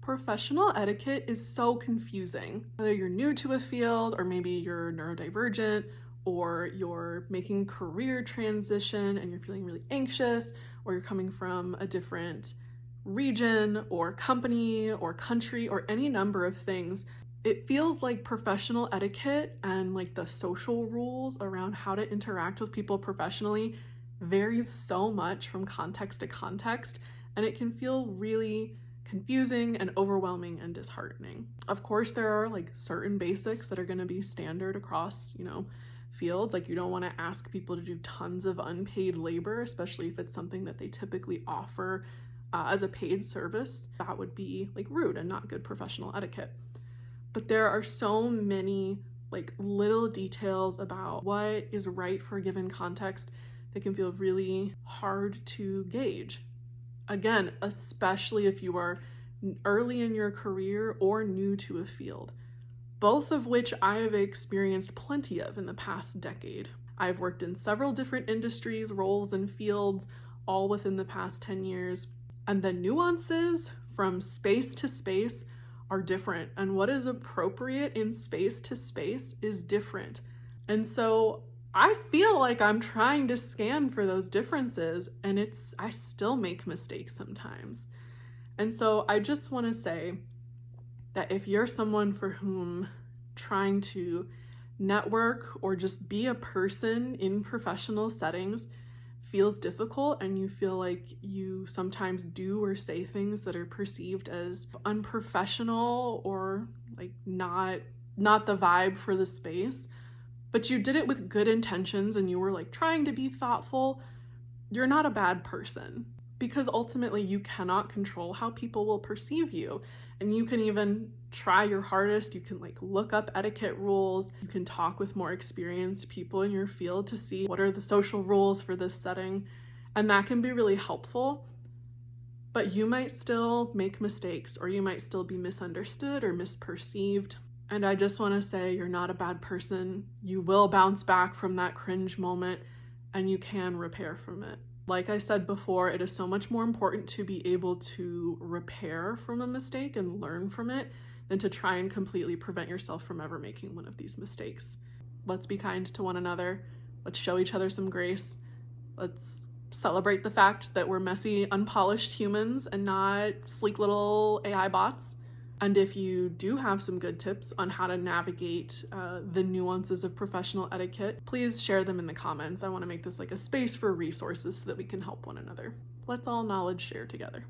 Professional etiquette is so confusing. Whether you're new to a field, or maybe you're neurodivergent, or you're making career transition and you're feeling really anxious, or you're coming from a different region or company or country or any number of things, it feels like professional etiquette and like the social rules around how to interact with people professionally varies so much from context to context, and it can feel really confusing and overwhelming and disheartening. Of course, there are like certain basics that are going to be standard across, fields. Like, you don't want to ask people to do tons of unpaid labor, especially if it's something that they typically offer as a paid service. That would be like rude and not good professional etiquette. But there are so many like little details about what is right for a given context that can feel really hard to gauge. Again, especially if you are early in your career or new to a field, both of which I have experienced plenty of in the past decade. I've worked in several different industries, roles, and fields, all within the past 10 years, and the nuances from space to space are different, and what is appropriate in space to space is different. And so I feel like I'm trying to scan for those differences, and I still make mistakes sometimes. And so I just want to say that if you're someone for whom trying to network or just be a person in professional settings feels difficult, and you feel like you sometimes do or say things that are perceived as unprofessional or like not the vibe for the space, but you did it with good intentions and you were like trying to be thoughtful, you're not a bad person, because ultimately you cannot control how people will perceive you. And you can even try your hardest. You can like look up etiquette rules. You can talk with more experienced people in your field to see what are the social rules for this setting. And that can be really helpful. But you might still make mistakes, or you might still be misunderstood or misperceived. And I just want to say, you're not a bad person. You will bounce back from that cringe moment, and you can repair from it. Like I said before, it is so much more important to be able to repair from a mistake and learn from it than to try and completely prevent yourself from ever making one of these mistakes. Let's be kind to one another. Let's show each other some grace. Let's celebrate the fact that we're messy, unpolished humans and not sleek little AI bots. And if you do have some good tips on how to navigate the nuances of professional etiquette, please share them in the comments. I want to make this like a space for resources so that we can help one another. Let's all knowledge share together.